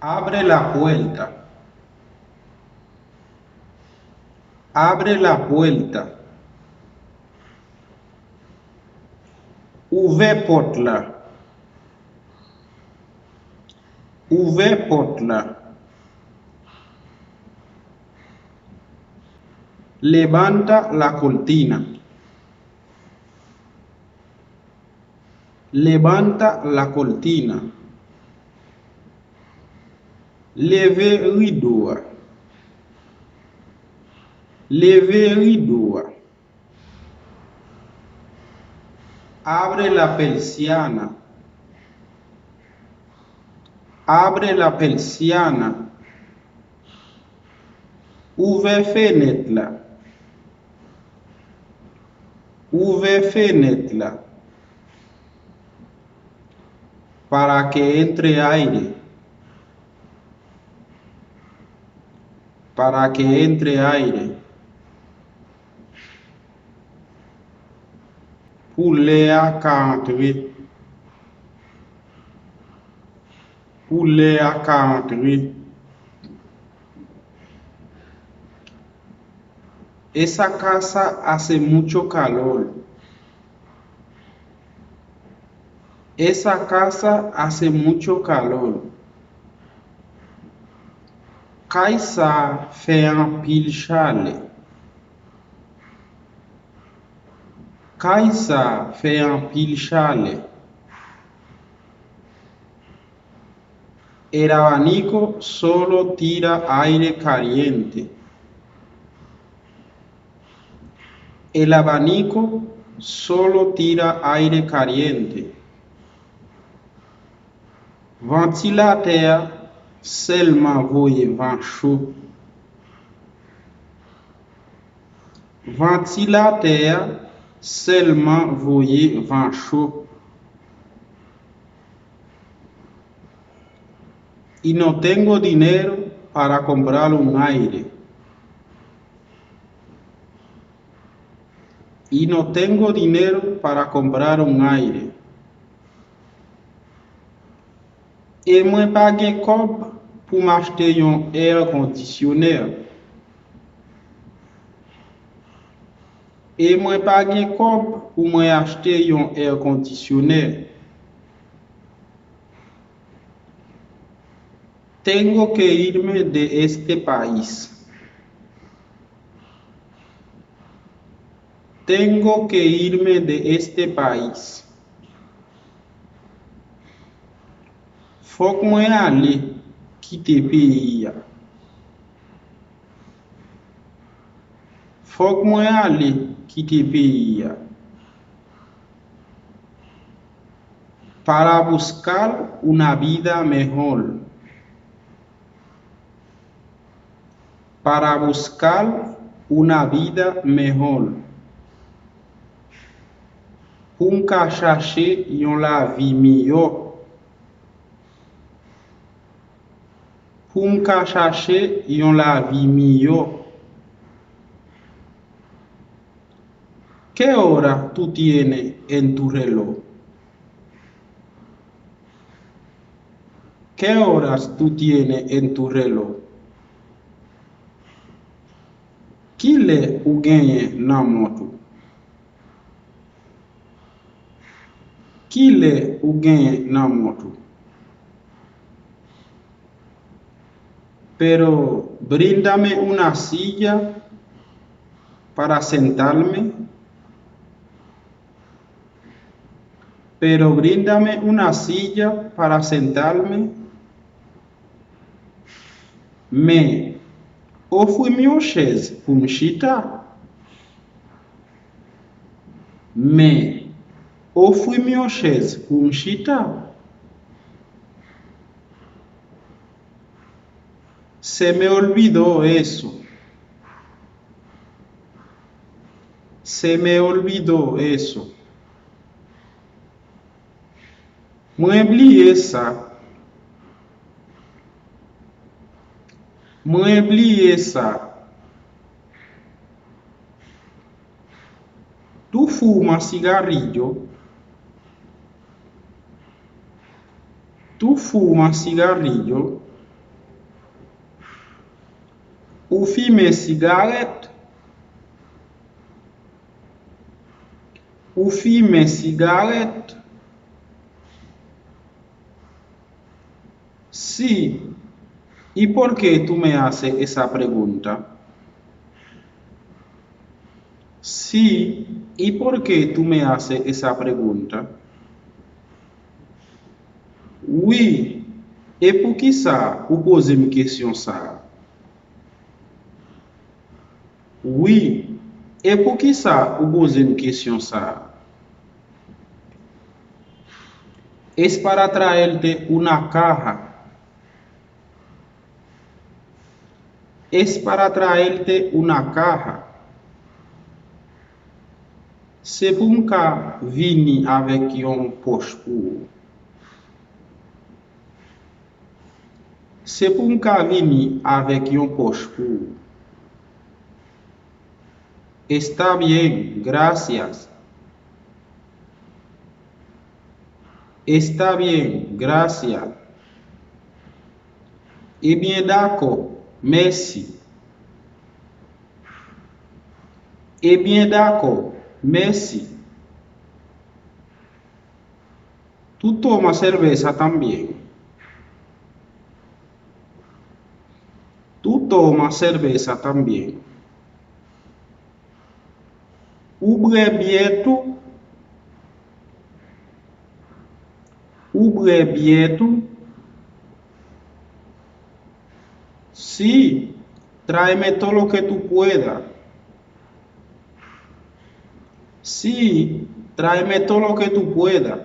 Abre la puerta. Abre la puerta. Ouvre porte là. Ouvre porte là. Levanta la cortina. Levanta la cortina. Leve rideau. Leve rideau. Abre la persiana. Abre la persiana. Ouvre fenêtre là. Ouvre fenêtre là. Para que entre aire. Para que entre aire. Pour l'air entrer. Pour l'air entrer. Esa casa hace mucho calor. Esa casa hace mucho calor. Kaisa fait un pile chalet. Kaisa fait un pile chalet. El abanico solo tira aire caliente. El abanico solo tira aire caliente. Ventilateur seulement voye vent chaud. Ventilateur seulement voye vent chaud. Y no tengo dinero para comprar un aire. Y no tengo dinero para comprar un aire. Et moi pas gen kob pour m'acheter un air conditionner. Et moi pas gen kob pour m'acheter un air conditionner. Tengo que irme de este país. Tengo que irme de este país. Faut que moi aller quitter pays. Faut que moi aller quitter pays. Para buscar una vida mejor. Para buscar una vida mejor. Pour chercher yon la vie meilleure. Pour chercher yon la vie meilleure. ¿Qué hora tú tienes en tu reloj? ¿Qué horas tú tienes en tu reloj? Qui le ou gagné nan moto? Qui le ou gagné nan moto? Pero bríndame una silla para sentarme. Pero bríndame una silla para sentarme. Mais offre-moi une chaise pour me chita. Mais offre-moi une chaise pour me chita. Se me olvidó eso. Se me olvidó eso. Moi oublié ça. Moi oublié ça. Tu fuma cigarrillo? Tu fuma cigarrillo? Ou fumer cigarette? Ou fumer cigarette? Sí. ¿Y por qué tú me haces esa pregunta? Sí. ¿Y por qué tú me haces esa pregunta? Oui. Et pour qui ça, ou posez une question ça? Oui. Et pour qui ça, ou posez une question ça? Es para traerte una caja. Es para traerte una caja. C'est pour m'ka vini avec yon poche pour. C'est pour m'ka vini avec yon poche pour. Está bien, gracias. Está bien, gracias. Eh bien, d'accord, merci. Eh bien, d'accord, merci. ¿Tú tomas cerveza también? ¿Tú tomas cerveza también? Oubre bien tú. Sí, tráeme todo lo que tú puedas. Sí, tráeme todo lo que tú puedas.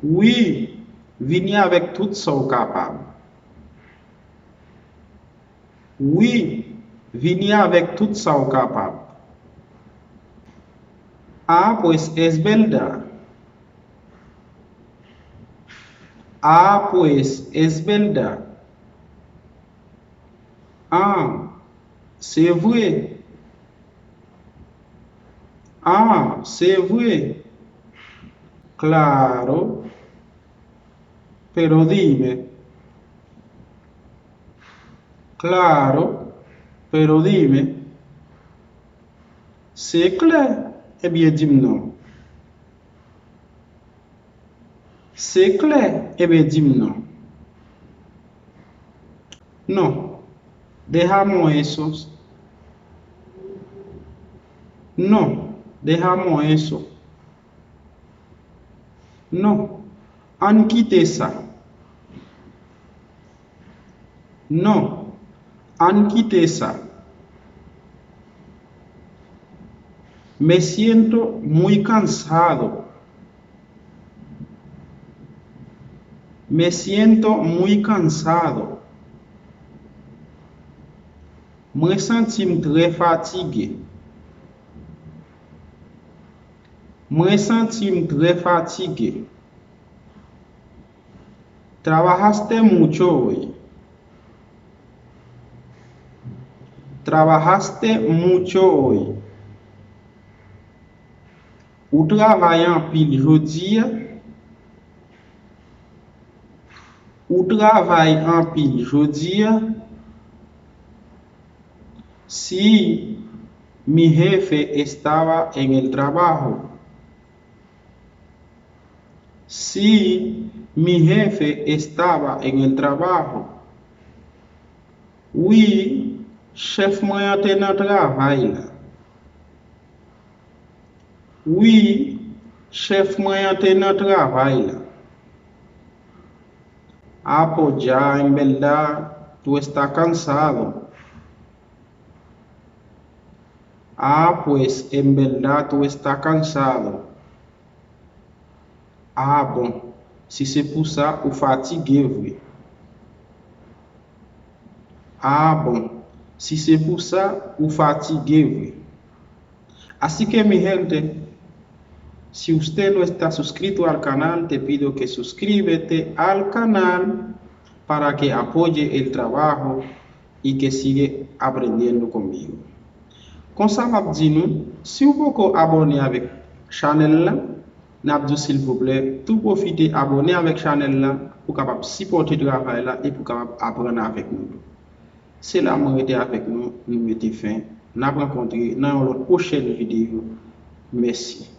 Oui, vini avec tout ça au capable. Oui, vini avec tout ça au capable. Ah, pues es verdad. Ah, pues es verdad. Ah, c'est vrai. Ah, c'est vrai. Claro, pero dime. Claro, pero dime. C'est clair. Eh bien, dis-moi non. C'est clair. Eh bien, dis-moi non. No, dejamos eso. No, dejamos eso. No, han quité ça. No, han quité ça. Me siento muy cansado. Me siento muy cansado. Me sentim très fatigué. Me sentim très fatigué. ¿Trabajaste mucho hoy? ¿Trabajaste mucho hoy? Ou travaille en pile jodi? Ou travaille en pile jodi? Sí, mi jefe estaba en el trabajo. Sí, mi jefe estaba en el trabajo. Oui, chef moi était dans travail là. Oui, chef moi était dans travail là. Ah, pues ya, en verdad, tú estás cansado. Ah, pues en verdad tú estás cansado. Ah, bon, si c'est pour ça, ou fatigué, oui. Ah, bon, si c'est pour ça, ou fatigué, oui. Así que mi gente, si usted no está suscrito al canal, te pido que suscríbete al canal para que apoye el trabajo y que siga aprendiendo conmigo. Comme ça, m'a dit nous, si vous pouvez abonner avec channel là, n'a dit s'il vous plaît, tout profiter abonner avec channel là pour capable supporter le travail là et pour capable apprendre avec nous. C'est là que été avec nous, nous mettons fin. Nous avons rencontré dans notre prochaine vidéo. Merci.